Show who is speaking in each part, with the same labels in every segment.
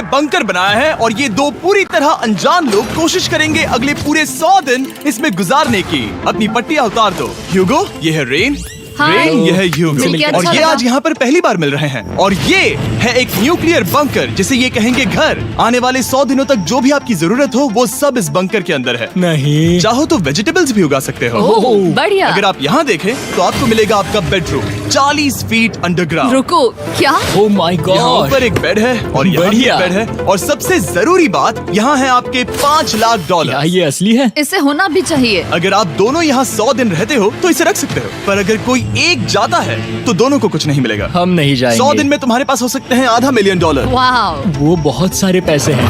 Speaker 1: Bunker बनाया है और ये दो पूरी तरह अनजान लोग कोशिश करेंगे अगले पूरे 100 दिन इसमें गुजारने की। अपनी पट्टियां उतार दो। ह्यूगो, ये है रेन। रेन, ये है ह्यूगो। और ये आज यहाँ पर पहली बार मिल रहे हैं। और ये है एक न्यूक्लियर बंकर जिसे ये कहेंगे घर। आने वाले 100 दिनों तक जो भी आपकी जरूरत हो वो सब इस बंकर के अंदर है।
Speaker 2: नहीं,
Speaker 1: चाहो तो वेजिटेबल्स भी उगा सकते हो।
Speaker 3: बढ़िया।
Speaker 1: अगर आप यहाँ देखें तो आपको मिलेगा आपका बेडरूम 40 फीट अंडरग्राउंड।
Speaker 3: रुको, क्या?
Speaker 2: ओह माय
Speaker 1: यहाँ
Speaker 2: गॉड।
Speaker 1: ऊपर एक बेड है और यहाँ भी
Speaker 2: बढ़िया।
Speaker 1: एक बेड है। और सबसे जरूरी बात, यहाँ है आपके $5 लाख।
Speaker 2: क्या ये असली है?
Speaker 3: इसे होना भी चाहिए।
Speaker 1: अगर आप दोनों यहाँ 100 दिन रहते हो तो इसे रख सकते हो, पर अगर कोई एक जाता है तो दोनों को कुछ नहीं मिलेगा।
Speaker 2: हम नहीं जाएंगे।
Speaker 1: 100 दिन में तुम्हारे पास हो सकते हैं $500 मिलियन।
Speaker 3: वाह,
Speaker 2: वो बहुत सारे पैसे हैं।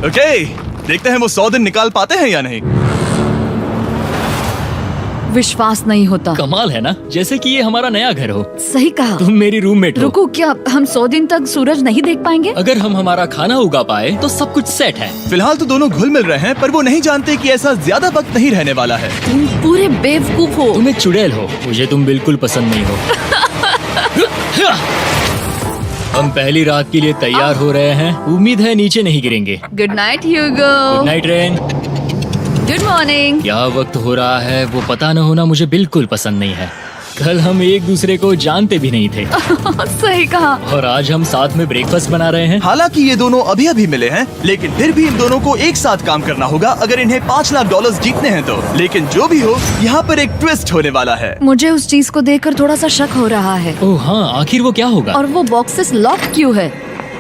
Speaker 1: ओके, देखते हैं वो 100 दिन निकाल पाते हैं या नहीं।
Speaker 3: विश्वास नहीं होता।
Speaker 2: कमाल है ना, जैसे कि ये हमारा नया घर हो।
Speaker 3: सही कहा।
Speaker 2: तुम मेरी रूममेट हो।
Speaker 3: रुको, क्या हम 100 दिन तक सूरज नहीं देख पाएंगे?
Speaker 2: अगर हम हमारा खाना उगा पाए तो सब कुछ सेट है।
Speaker 1: फिलहाल तो दोनों घुल मिल रहे हैं, पर वो नहीं जानते कि ऐसा ज्यादा वक्त नहीं रहने वाला है।
Speaker 3: तुम पूरे बेवकूफ हो।
Speaker 2: तुम एक चुड़ैल हो, मुझे तुम बिल्कुल पसंद नहीं हो। हम पहली रात के लिए तैयार हो रहे हैं। उम्मीद है नीचे नहीं गिरेंगे।
Speaker 3: Good night Hugo.
Speaker 2: Good night rain.
Speaker 3: Good morning.
Speaker 2: क्या वक्त हो रहा है वो पता न होना मुझे बिल्कुल पसंद नहीं है। कल हम एक दूसरे को जानते भी नहीं थे
Speaker 3: सही कहा।
Speaker 2: और आज हम साथ में ब्रेकफास्ट बना रहे हैं।
Speaker 1: हालांकि ये दोनों अभी अभी मिले हैं, लेकिन फिर भी इन दोनों को एक साथ काम करना होगा अगर इन्हें $5 लाख जीतने हैं तो। लेकिन जो भी हो, यहाँ पर एक ट्विस्ट होने वाला है।
Speaker 3: मुझे उस चीज को देखकर थोड़ा सा शक हो रहा है।
Speaker 2: ओह हाँ, आखिर वो क्या होगा?
Speaker 3: और वो बॉक्सेस लॉक क्यों है?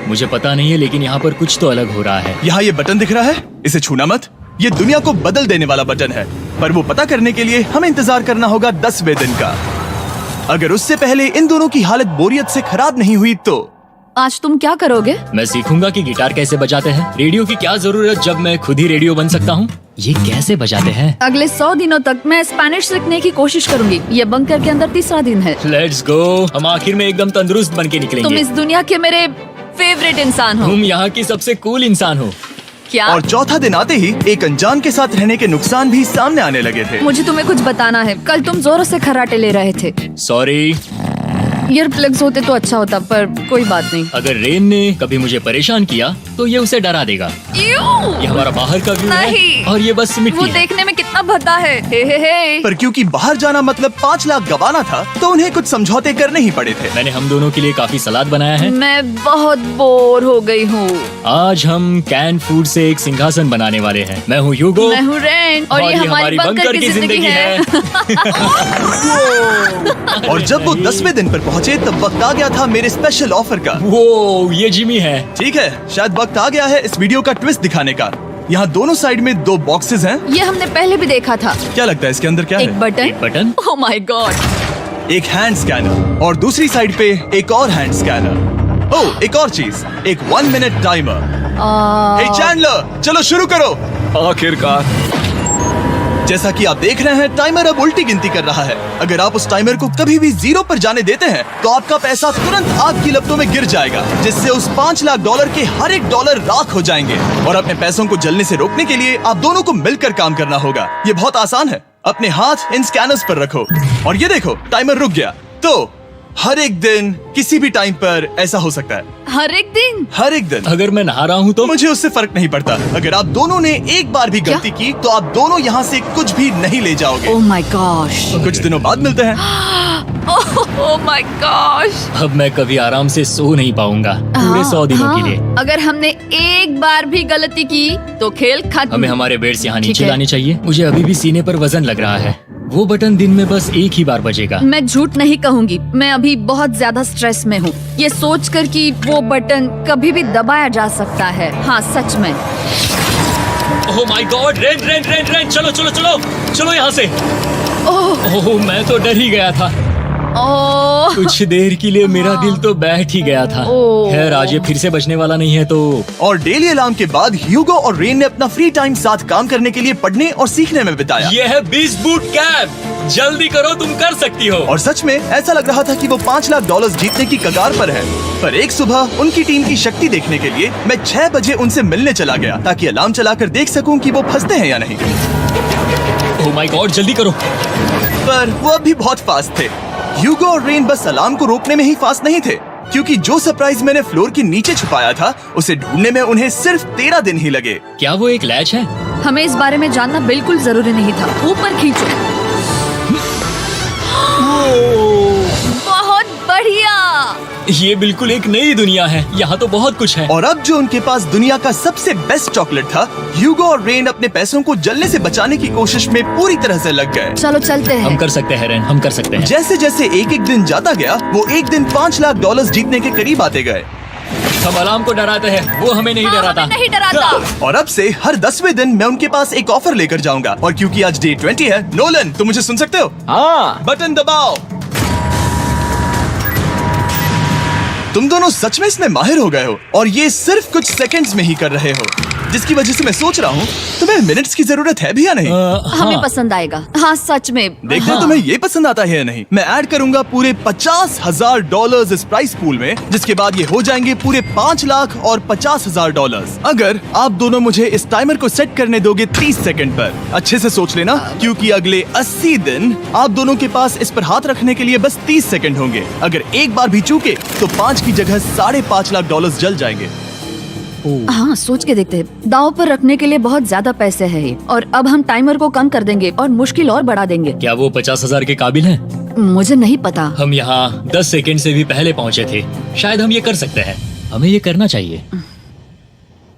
Speaker 2: मुझे पता नहीं है, लेकिन यहाँ पर कुछ तो अलग हो रहा है।
Speaker 1: यहाँ ये बटन दिख रहा है, इसे छूना मत। ये दुनिया को बदल देने वाला बटन है, पर वो पता करने के लिए हमें इंतजार करना होगा 10वें दिन का। अगर उससे पहले इन दोनों की हालत बोरियत से खराब नहीं हुई तो
Speaker 3: आज तुम क्या करोगे?
Speaker 2: मैं सीखूंगा कि गिटार कैसे बजाते हैं। रेडियो की क्या जरूरत जब मैं खुद ही रेडियो बन सकता हूँ। ये कैसे बजाते हैं?
Speaker 3: अगले 100 दिनों तक मैं स्पेनिश सीखने की कोशिश करूंगी। ये बंकर के अंदर 3रा दिन है।
Speaker 2: Let's go. हम आखिर में एकदम तंदुरुस्त बन के
Speaker 3: तुम
Speaker 2: निकलेंगे।
Speaker 3: इस दुनिया के मेरे फेवरेट इंसान हो।
Speaker 2: तुम यहाँ की सबसे कूल इंसान हो।
Speaker 3: क्या?
Speaker 1: और चौथा दिन आते ही एक अनजान के साथ रहने के नुकसान भी सामने आने लगे थे।
Speaker 3: मुझे तुम्हें कुछ बताना है। कल तुम जोरों से खर्राटे ले रहे थे।
Speaker 2: सॉरी।
Speaker 3: ईयर प्लग्स होते तो अच्छा होता, पर कोई बात नहीं।
Speaker 2: अगर रेन ने कभी मुझे परेशान किया तो ये उसे डरा देगा। ये हमारा बाहर का व्यू है
Speaker 3: नहीं।
Speaker 2: और ये बस
Speaker 3: वो
Speaker 2: मिट्टी है।
Speaker 3: देखने में कितना भद्दा है। हे।
Speaker 1: पर क्योंकि बाहर जाना मतलब 5 लाख गवाना था, तो उन्हें कुछ समझौते करने ही पड़े थे।
Speaker 2: मैंने हम दोनों के लिए काफी सलाद बनाया है।
Speaker 3: मैं बहुत बोर हो गई हूँ।
Speaker 2: आज हम कैन फूड से एक सिंहासन बनाने वाले हैं। मैं हूँ ह्यूगो।
Speaker 3: मैं हूँ रेन और ये हमारी बंकर की जिंदगी है।
Speaker 1: और जब वो 10वें दिन पर पहुँचे तब वक्त आ गया था मेरे स्पेशल ऑफर का।
Speaker 2: वो ये जिमी है।
Speaker 1: ठीक है, शायद वक्त आ गया है इस वीडियो का ट्विस्ट दिखाने का। यहाँ दोनों साइड में 2 बॉक्सेस हैं।
Speaker 3: ये हमने पहले भी देखा था।
Speaker 1: क्या लगता है इसके अंदर क्या
Speaker 3: एक
Speaker 1: है?
Speaker 3: Button.
Speaker 2: Button.
Speaker 3: Oh my God.
Speaker 1: एक हैंड स्कैनर और दूसरी साइड पे एक और हैंड स्कैनर। ओह, एक और चीज, एक 1 मिनट टाइमर। हे चैंडलर, चलो शुरू करो।
Speaker 4: आखिरकार।
Speaker 1: जैसा कि आप देख रहे हैं, टाइमर अब उल्टी गिनती कर रहा है। अगर आप उस टाइमर को कभी भी 0 पर जाने देते हैं तो आपका पैसा तुरंत आग की लपटों में गिर जाएगा, जिससे उस $5 लाख के हर एक डॉलर राख हो जाएंगे। और अपने पैसों को जलने से रोकने के लिए आप दोनों को मिलकर काम करना होगा। ये बहुत आसान है। अपने हाथ इन स्कैनर्स पर रखो और ये देखो, टाइमर रुक गया। तो हर एक दिन किसी भी टाइम पर ऐसा हो सकता है।
Speaker 3: हर एक दिन?
Speaker 1: हर एक दिन।
Speaker 2: अगर मैं नहा रहा हूँ तो
Speaker 1: मुझे उससे फर्क नहीं पड़ता। अगर आप दोनों ने एक बार भी गलती की तो आप दोनों यहाँ से कुछ भी नहीं ले जाओगे।
Speaker 3: Oh my gosh.
Speaker 1: कुछ दिनों बाद मिलते हैं।
Speaker 3: Oh my gosh.
Speaker 2: अब मैं कभी आराम से सो नहीं पाऊंगा पूरे 100 दिनों के लिए।
Speaker 3: अगर हमने एक बार भी गलती की तो खेल खत्म।
Speaker 2: हमें हमारे बेड से यहाँ
Speaker 3: ठीक
Speaker 2: नीचे
Speaker 3: है।
Speaker 2: लाने चाहिए। मुझे अभी भी सीने पर वजन लग रहा है। वो बटन दिन में बस एक ही बार बजेगा।
Speaker 3: मैं झूठ नहीं कहूँगी, मैं अभी बहुत ज्यादा स्ट्रेस में हूँ, ये सोचकर कि वो बटन कभी भी दबाया जा सकता है। हाँ सच में।
Speaker 2: Oh my God. Rain rain rain rain, चलो चलो चलो चलो यहाँ से। ओह मैं तो डर ही गया था।
Speaker 3: ओह
Speaker 2: कुछ देर के लिए मेरा दिल तो बैठ ही गया था।
Speaker 3: ओह।
Speaker 2: खैर आज ये फिर से बचने वाला नहीं है तो।
Speaker 1: और डेली अलार्म के बाद ह्यूगो और रेन ने अपना फ्री टाइम साथ काम करने के लिए पढ़ने और सीखने में बिताया।
Speaker 2: ये है 20 बूट कैम्प। जल्दी करो, तुम कर सकती हो।
Speaker 1: और सच में ऐसा लग रहा था कि वो $5 लाख जीतने की कगार पर है। पर एक सुबह उनकी टीम की शक्ति देखने के लिए मैं 6 बजे उनसे मिलने चला गया, ताकि अलार्म चलाकर देख सकूं कि वो फंसते हैं या नहीं।
Speaker 2: ओह माय गॉड, जल्दी करो।
Speaker 1: पर वो अब भी बहुत फास्ट थे। ह्यूगो और रेन बस अलार्म को रोकने में ही फास्ट नहीं थे, क्योंकि जो सरप्राइज मैंने फ्लोर के नीचे छुपाया था उसे ढूंढने में उन्हें सिर्फ 13 दिन ही लगे।
Speaker 2: क्या वो एक लैच है?
Speaker 3: हमें इस बारे में जानना बिल्कुल जरूरी नहीं था। ऊपर खींचो। बहुत बढ़िया।
Speaker 2: ये बिल्कुल एक नई दुनिया है, यहाँ तो बहुत कुछ है।
Speaker 1: और अब जो उनके पास दुनिया का सबसे बेस्ट चॉकलेट था, ह्यूगो और रेन अपने पैसों को जलने से बचाने की कोशिश में पूरी तरह से लग गए।
Speaker 3: चलो चलते
Speaker 2: हम
Speaker 3: हैं।
Speaker 2: कर सकते हैं रेन, हम कर सकते हैं।
Speaker 1: जैसे जैसे एक एक दिन जाता गया वो एक दिन $5 लाख जीतने के करीब आते गए।
Speaker 2: हम अलार्म को डराते हैं, वो हमें नहीं डराता।
Speaker 3: हमें नहीं डराता।
Speaker 1: और अब से हर 10वें दिन मैं उनके पास एक ऑफर लेकर जाऊंगा। और क्योंकि आज डे 20 है, नोलन तुम मुझे सुन सकते हो?
Speaker 2: हाँ।
Speaker 1: बटन दबाओ। तुम दोनों सच में इसमें माहिर हो गए हो और ये सिर्फ कुछ सेकंड्स में ही कर रहे हो, जिसकी वजह से मैं सोच रहा हूँ तुम्हें मिनट्स की जरूरत है भी या नहीं।
Speaker 3: हमें पसंद आएगा। हाँ सच में।
Speaker 1: देखते हैं तुम्हें ये पसंद आता है या नहीं। मैं ऐड करूंगा पूरे $50,000 इस प्राइस पूल में, जिसके बाद ये हो जाएंगे पूरे $5 लाख और $50,000 अगर आप दोनों मुझे इस टाइमर को सेट करने दोगे 30 सेकंड पर। अच्छे से सोच लेना, क्योंकि अगले 80 दिन आप दोनों के पास इस पर हाथ रखने के लिए बस 30 सेकंड होंगे। अगर एक बार भी चूके तो 5 की जगह $5.5 लाख जल जाएंगे।
Speaker 3: हाँ सोच के देखते हैं। दांव पर रखने के लिए बहुत ज्यादा पैसे है ये। और अब हम टाइमर को कम कर देंगे और मुश्किल और बढ़ा देंगे।
Speaker 2: क्या वो 50,000 के काबिल हैं?
Speaker 3: मुझे नहीं पता।
Speaker 2: हम यहाँ 10 सेकंड से भी पहले पहुँचे थे। शायद हम ये कर सकते हैं। हमें ये करना चाहिए।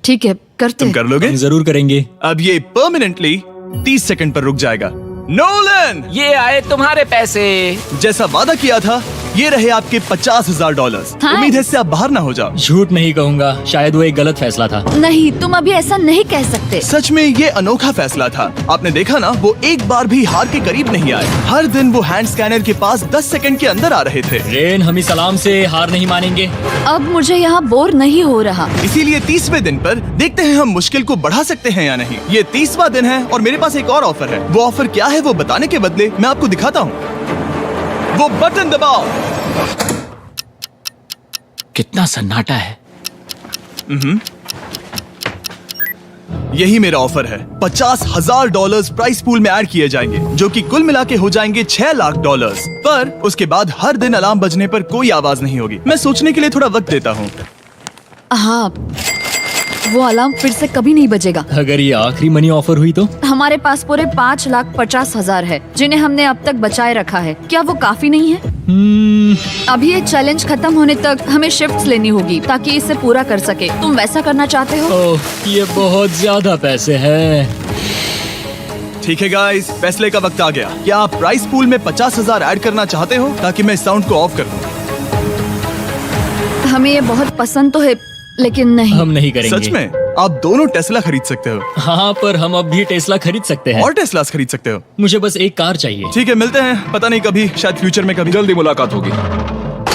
Speaker 3: ठीक है करते
Speaker 1: तुम
Speaker 3: हैं।
Speaker 1: कर लोगे?
Speaker 2: हम जरूर करेंगे।
Speaker 1: अब ये परमानेंटली 30 सेकंड पर रुक जाएगा। नोलन,
Speaker 4: ये आए तुम्हारे पैसे।
Speaker 1: जैसा वादा किया था, ये रहे आपके $50,000।
Speaker 3: हाँ।
Speaker 1: उम्मीद है इससे आप बाहर ना हो जाओ।
Speaker 2: झूठ नहीं कहूँगा, शायद वो एक गलत फैसला था।
Speaker 3: नहीं तुम अभी ऐसा नहीं कह सकते।
Speaker 1: सच में ये अनोखा फैसला था। आपने देखा ना, वो एक बार भी हार के करीब नहीं आए। हर दिन वो हैंड स्कैनर के पास 10 सेकंड के अंदर आ रहे थे।
Speaker 2: रेन, हम इस सलाम से हार नहीं मानेंगे।
Speaker 3: अब मुझे यहाँ बोर नहीं हो रहा।
Speaker 1: इसीलिए 30वें दिन पर देखते हैं हम मुश्किल को बढ़ा सकते हैं या नहीं। ये 30वां दिन है और मेरे पास एक और ऑफर है। वो ऑफर क्या है वो बताने के बदले मैं आपको दिखाता हूँ। वो बटन दबाओ।
Speaker 4: कितना सन्नाटा है।
Speaker 1: यही मेरा ऑफर है। $50,000 प्राइस पूल में ऐड किए जाएंगे, जो कि कुल मिला के हो जाएंगे $6 लाख। पर उसके बाद हर दिन अलार्म बजने पर कोई आवाज नहीं होगी। मैं सोचने के लिए थोड़ा वक्त देता हूँ।
Speaker 3: हाँ वो अलार्म फिर से कभी नहीं बजेगा।
Speaker 2: अगर ये आखिरी मनी ऑफर हुई तो?
Speaker 3: हमारे पास पूरे $5,50,000 है, जिन्हें हमने अब तक बचाए रखा है। क्या वो काफी नहीं है? अभी ये चैलेंज खत्म होने तक हमें शिफ्ट्स लेनी होगी ताकि इसे पूरा कर सके। तुम वैसा करना चाहते हो?
Speaker 2: ओह, ये बहुत ज्यादा पैसे हैं।
Speaker 1: ठीक है गाइस, फैसले का वक्त आ गया। क्या आप प्राइस पूल में 50,000 ऐड करना चाहते हो ताकि मैं साउंड को ऑफ कर दूं?
Speaker 3: हमें ये बहुत पसंद तो है, लेकिन नहीं।
Speaker 2: हम नहीं करेंगे।
Speaker 1: सच में? आप दोनों टेस्ला खरीद सकते हो
Speaker 2: हाँ, पर हम अब भी टेस्ला खरीद सकते हैं।
Speaker 1: और टेस्लास खरीद सकते हो।
Speaker 2: मुझे बस एक कार चाहिए।
Speaker 1: ठीक है, मिलते हैं। पता नहीं कभी, शायद फ्यूचर में कभी।
Speaker 4: जल्दी मुलाकात होगी।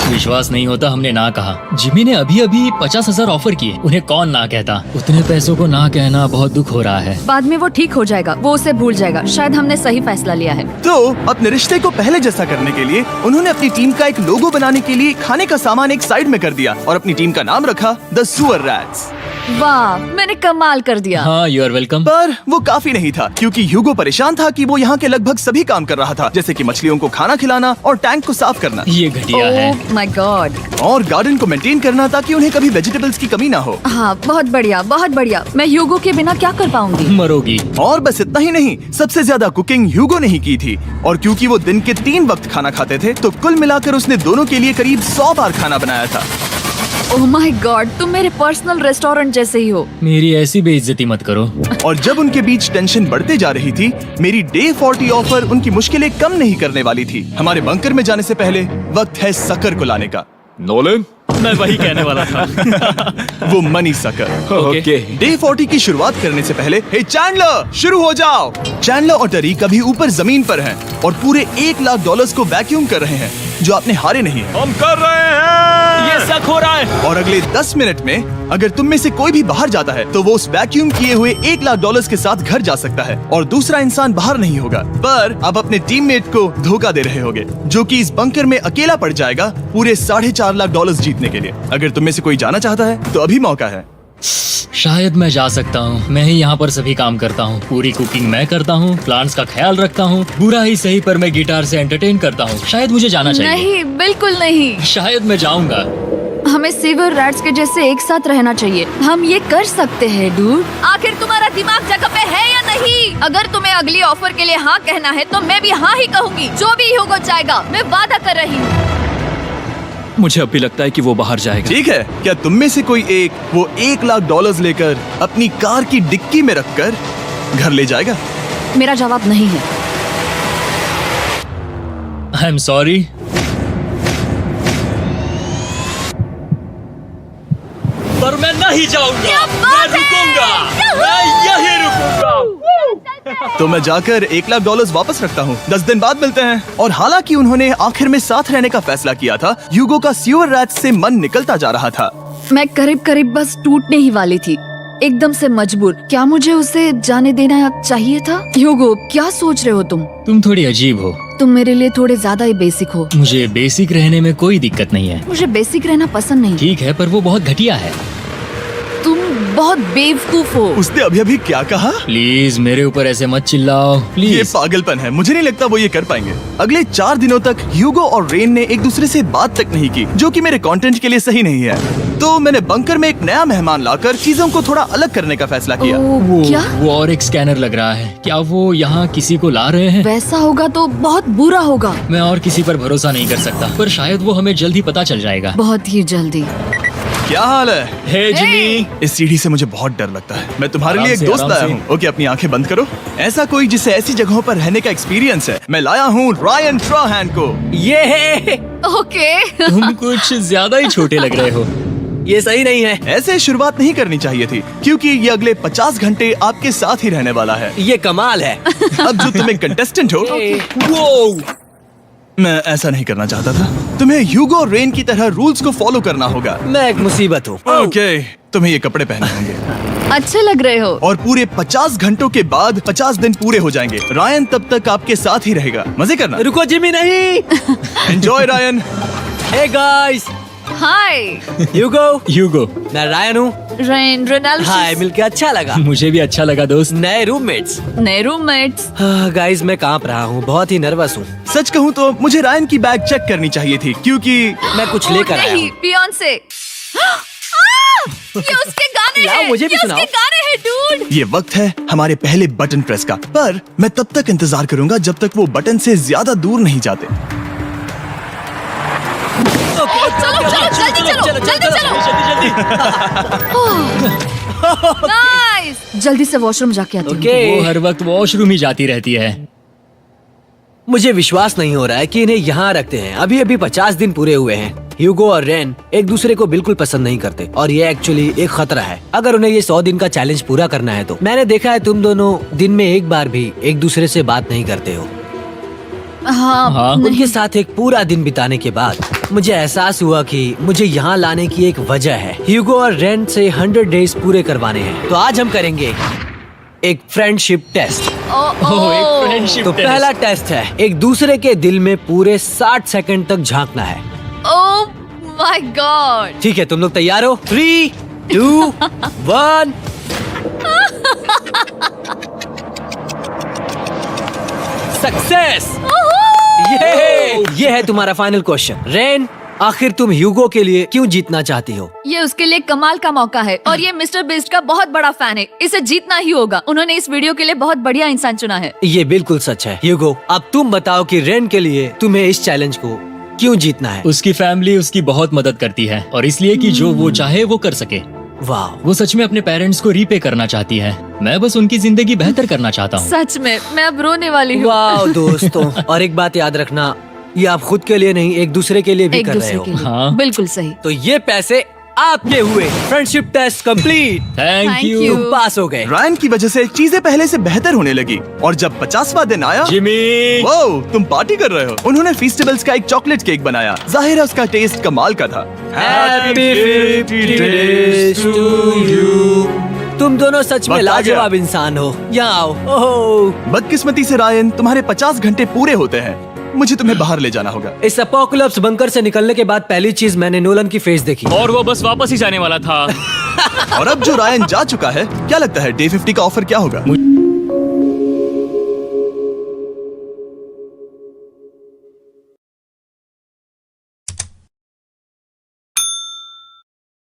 Speaker 2: विश्वास नहीं होता हमने ना कहा। जिमी ने अभी अभी 50,000 ऑफर किए। उन्हें कौन ना कहता। उतने पैसों को ना कहना बहुत दुख हो रहा है।
Speaker 3: बाद में वो ठीक हो जाएगा, वो उसे भूल जाएगा। शायद हमने सही फैसला लिया है।
Speaker 1: तो अपने रिश्ते को पहले जैसा करने के लिए उन्होंने अपनी टीम का एक लोगो बनाने के लिए खाने का सामान एक साइड में कर दिया और अपनी टीम का नाम रखा द सुअर रैट्स।
Speaker 3: वाह, मैंने कमाल कर दिया।
Speaker 2: हाँ, यू आर वेलकम।
Speaker 1: पर वो काफी नहीं था, क्योंकि ह्यूगो परेशान था कि वो यहाँ के लगभग सभी काम कर रहा था, जैसे कि मछलियों को खाना खिलाना और टैंक को साफ करना
Speaker 2: ये घटिया है।
Speaker 3: Oh my God.
Speaker 1: और गार्डन को मेंटेन करना ताकि उन्हें कभी वेजिटेबल्स की कमी ना हो।
Speaker 3: हाँ बहुत बढ़िया, बहुत बढ़िया। मैं ह्यूगो के बिना क्या कर पाऊंगी?
Speaker 2: मरोगी।
Speaker 1: और बस इतना ही नहीं, सबसे ज्यादा कुकिंग ह्यूगो ने ही की थी। और क्योंकि वो दिन के 3 वक्त खाना खाते थे, तो कुल मिलाकर उसने दोनों के लिए करीब 100 बार खाना बनाया था।
Speaker 3: ओह माय गॉड, तुम मेरे पर्सनल रेस्टोरेंट जैसे ही हो।
Speaker 2: मेरी ऐसी बेइज्जती मत करो।
Speaker 1: और जब उनके बीच टेंशन बढ़ते जा रही थी, मेरी डे 40 ऑफर उनकी मुश्किलें कम नहीं करने वाली थी। हमारे बंकर में जाने से पहले वक्त है सकर को लाने का।
Speaker 4: नोलन,
Speaker 2: मैं वही कहने वाला था।
Speaker 1: वो मनी सकर।
Speaker 4: ओके।
Speaker 1: डे 40 की शुरुआत करने से पहले, हे चैंडलर, शुरू हो जाओ। चैंडलर और टरीक अभी ऊपर जमीन पर हैं और पूरे $1 लाख को वैक्यूम कर रहे हैं, जो आपने हारे नहीं है।
Speaker 4: हम कर रहे हैं।
Speaker 2: ये शक हो रहा है।
Speaker 1: और अगले 10 मिनट में अगर तुम में से कोई भी बाहर जाता है, तो वो उस वैक्यूम किए हुए $1 लाख के साथ घर जा सकता है और दूसरा इंसान बाहर नहीं होगा। पर आप अपने टीममेट को धोखा दे रहे होगे, जो कि इस बंकर में अकेला पड़ जाएगा पूरे $4.5 लाख जीतने के लिए। अगर तुम में से कोई जाना चाहता है तो अभी मौका है।
Speaker 2: शायद मैं जा सकता हूँ। मैं ही यहाँ पर सभी काम करता हूँ। पूरी कुकिंग मैं करता हूँ, प्लांट्स का ख्याल रखता हूँ। बुरा ही सही, पर मैं गिटार से एंटरटेन करता हूँ। शायद मुझे जाना चाहिए।
Speaker 3: नहीं, बिल्कुल नहीं।
Speaker 2: शायद मैं जाऊंगा।
Speaker 3: हमें सीवर रैट्स के जैसे एक साथ रहना चाहिए। हम ये कर सकते हैं डूड। आखिर तुम्हारा दिमाग जगह पे है या नहीं? अगर तुम्हें अगली ऑफर के लिए हाँ कहना है तो मैं भी हाँ ही कहूँगी। जो भी ह्यूगो चाहेगा, मैं वादा कर रही हूँ।
Speaker 5: मुझे अब भी लगता है कि वो बाहर जाएगा।
Speaker 1: ठीक है, क्या तुम में से कोई एक वो $1,00,000 लेकर अपनी कार की डिक्की में रखकर घर ले जाएगा?
Speaker 3: मेरा जवाब नहीं है।
Speaker 2: I am sorry. पर मैं नहीं जाऊंगा, मैं रुकूंगा, मैं यहीं रुकूंगा।
Speaker 1: तो मैं जाकर $1,00,000 वापस रखता हूँ। 10 दिन बाद मिलते हैं। और हालांकि उन्होंने आखिर में साथ रहने का फैसला किया था, ह्यूगो का सीवर रैट्स से मन निकलता जा रहा था।
Speaker 3: मैं करीब करीब बस टूटने ही वाली थी, एकदम से मजबूर। क्या मुझे उसे जाने देना चाहिए था? ह्यूगो, क्या सोच रहे हो तुम?
Speaker 2: तुम थोड़ी अजीब हो।
Speaker 3: तुम मेरे लिए थोड़े ज्यादा ही बेसिक हो।
Speaker 2: मुझे बेसिक रहने में कोई दिक्कत नहीं है।
Speaker 3: मुझे बेसिक रहना पसंद नहीं।
Speaker 2: ठीक है, पर वो बहुत घटिया है।
Speaker 3: तुम बहुत बेवकूफ हो।
Speaker 1: उसने अभी क्या कहा?
Speaker 2: प्लीज मेरे ऊपर ऐसे मत चिल्लाओ,
Speaker 1: ये
Speaker 2: प्लीज।
Speaker 1: पागलपन है। मुझे नहीं लगता वो ये कर पाएंगे। अगले 4 दिनों तक ह्यूगो और रेन ने एक दूसरे से बात तक नहीं की, जो कि मेरे कंटेंट के लिए सही नहीं है। तो मैंने बंकर में एक नया मेहमान लाकर चीजों को थोड़ा अलग करने का फैसला किया।
Speaker 3: ओ, क्या?
Speaker 2: वो और एक स्कैनर लग रहा है। क्या वो यहाँ किसी को ला रहे हैं?
Speaker 3: वैसा होगा तो बहुत बुरा होगा।
Speaker 2: मैं और किसी पर भरोसा नहीं कर सकता, पर शायद वो हमें जल्द ही पता चल जाएगा।
Speaker 3: बहुत ही जल्दी।
Speaker 1: क्या हाल है?
Speaker 2: हे जिमी।
Speaker 1: इस सीढ़ी से मुझे बहुत डर लगता है। मैं तुम्हारे
Speaker 2: आराम
Speaker 1: लिए एक
Speaker 2: से,
Speaker 1: दोस्त
Speaker 2: आराम
Speaker 1: लाया
Speaker 2: से।
Speaker 1: हूँ। ओके, अपनी आंखें बंद करो। ऐसा कोई जिसे ऐसी जगहों पर रहने का एक्सपीरियंस है। मैं लाया हूँ रायन ट्राहैन को।
Speaker 4: ये है,
Speaker 3: ओके।
Speaker 2: तुम कुछ ज्यादा ही छोटे लग रहे हो।
Speaker 4: ये सही नहीं है।
Speaker 1: ऐसे शुरुआत नहीं करनी चाहिए थी, क्योंकि ये अगले 50 घंटे आपके साथ ही रहने वाला है।
Speaker 4: ये कमाल है।
Speaker 1: अब जो तुम एक कंटेस्टेंट हो,
Speaker 4: वो
Speaker 1: मैं ऐसा नहीं करना चाहता था। तुम्हें ह्यूगो और रेन की तरह रूल्स को फॉलो करना होगा।
Speaker 4: मैं एक मुसीबत हूँ।
Speaker 1: ओके, तुम्हें ये कपड़े पहनने होंगे।
Speaker 3: अच्छे लग रहे हो।
Speaker 1: और पूरे 50 घंटों के बाद 50 दिन पूरे हो जाएंगे। रायन तब तक आपके साथ ही रहेगा। मजे करना।
Speaker 4: रुको जिमी, नहीं।
Speaker 1: Enjoy Ryan.
Speaker 4: हे गाइस,
Speaker 3: हाय
Speaker 4: ह्यूगो।
Speaker 2: ह्यूगो।
Speaker 4: मैं रायन हूँ।
Speaker 3: रेनाल्ड।
Speaker 4: हाय, मिलके अच्छा लगा।
Speaker 2: मुझे भी अच्छा लगा दोस्त।
Speaker 4: नए रूममेट्स।
Speaker 3: नए रूममेट्स।
Speaker 4: गाइस, मैं कांप रहा हूँ, बहुत ही नर्वस हूँ।
Speaker 1: सच कहूँ तो मुझे रायन की बैग चेक करनी चाहिए थी, क्योंकि
Speaker 4: मैं कुछ लेकर आया
Speaker 3: नहीं,
Speaker 4: हूँ।
Speaker 3: बियॉन्से। ये उसके गाने
Speaker 4: लाओ,
Speaker 3: हैं।
Speaker 4: मुझे भी
Speaker 3: ये
Speaker 4: सुनाओ।
Speaker 3: उसके गाने हैं डूड।
Speaker 1: ये वक्त है हमारे पहले बटन प्रेस का। पर मैं तब तक इंतजार करूंगा जब तक वो बटन से ज्यादा दूर नहीं जाते।
Speaker 3: चलो चलो जल्दी चलो। नाइस। जल्दी से वॉशरूम जाके आती हूँ।
Speaker 4: ओके।
Speaker 2: वो हर वक्त वॉशरूम ही जाती रहती है।
Speaker 4: मुझे विश्वास नहीं हो रहा है कि इन्हें यहाँ रखते हैं। अभी अभी 50 दिन पूरे हुए हैं। ह्यूगो और रेन एक दूसरे को बिल्कुल पसंद नहीं करते और ये एक्चुअली एक खतरा है। अगर उन्हें ये 100 दिन का चैलेंज पूरा करना है तो। मैंने देखा है तुम दोनों दिन में एक बार भी एक दूसरे से बात नहीं करते हो।
Speaker 3: हाँ,
Speaker 4: उनके साथ एक पूरा दिन बिताने के बाद मुझे एहसास हुआ कि मुझे यहाँ लाने की एक वजह है। ह्यूगो और रेन से 100 डेज पूरे करवाने हैं। तो आज हम करेंगे एक फ्रेंडशिप टेस्ट।
Speaker 2: ओह, एक फ्रेंडशिप
Speaker 4: तो
Speaker 2: टेस्ट।
Speaker 4: पहला टेस्ट है, एक दूसरे के दिल में पूरे 60 सेकंड तक झांकना है।
Speaker 3: Oh my God.
Speaker 4: ठीक है, तुम लोग तैयार हो? 3, 2, 1। सक्सेस। ये है तुम्हारा फाइनल क्वेश्चन। रेन, आखिर तुम ह्यूगो के लिए क्यों जीतना चाहती हो?
Speaker 3: ये उसके लिए कमाल का मौका है और ये मिस्टर बीस्ट का बहुत बड़ा फैन है। इसे जीतना ही होगा। उन्होंने इस वीडियो के लिए बहुत बढ़िया इंसान चुना है।
Speaker 4: ये बिल्कुल सच है। ह्यूगो, अब तुम बताओ कि रेन के लिए तुम्हें इस चैलेंज को क्यों जीतना है?
Speaker 2: उसकी फैमिली उसकी बहुत मदद करती है और इसलिए कि जो वो चाहे वो कर सके।
Speaker 4: वाह,
Speaker 2: वो सच में अपने पेरेंट्स को रीपे करना चाहती है। मैं बस उनकी जिंदगी बेहतर करना चाहता हूँ।
Speaker 3: सच में मैं अब रोने वाली हूँ।
Speaker 4: वाह दोस्तों। और एक बात याद रखना, ये आप खुद के लिए नहीं, एक दूसरे के लिए भी
Speaker 3: एक
Speaker 4: कर रहे
Speaker 3: दूसरे
Speaker 4: हो।
Speaker 3: के लिए।
Speaker 2: हाँ।
Speaker 3: बिल्कुल सही।
Speaker 4: तो ये पैसे आपके हुए। Friendship test complete.
Speaker 2: Thank
Speaker 3: Thank
Speaker 2: you
Speaker 3: you।
Speaker 4: तुम पास हो गए।
Speaker 1: रायन की वजह से चीजें पहले से बेहतर होने लगी। और जब 50वां दिन आया,
Speaker 2: जिमी।
Speaker 1: वो तुम पार्टी कर रहे हो। उन्होंने फेस्टिवल्स का एक चॉकलेट केक बनाया। जाहिर है उसका टेस्ट कमाल का था।
Speaker 4: Happy 50 days to you। तुम दोनों सच में
Speaker 1: वक्त आ गया।
Speaker 4: लाजवाब इंसान हो। यहाँ आओ। ओह,
Speaker 1: बदकिस्मती से रायन, तुम्हारे 50 घंटे पूरे होते हैं। मुझे तुम्हें बाहर ले जाना होगा।
Speaker 4: इस अपोकलिप्स बंकर से निकलने के बाद पहली चीज मैंने नोलन की फेस देखी।
Speaker 5: और वो बस वापस ही जाने वाला था।
Speaker 1: और अब जो रायन जा चुका है, क्या लगता है डे 50 का ऑफर क्या होगा?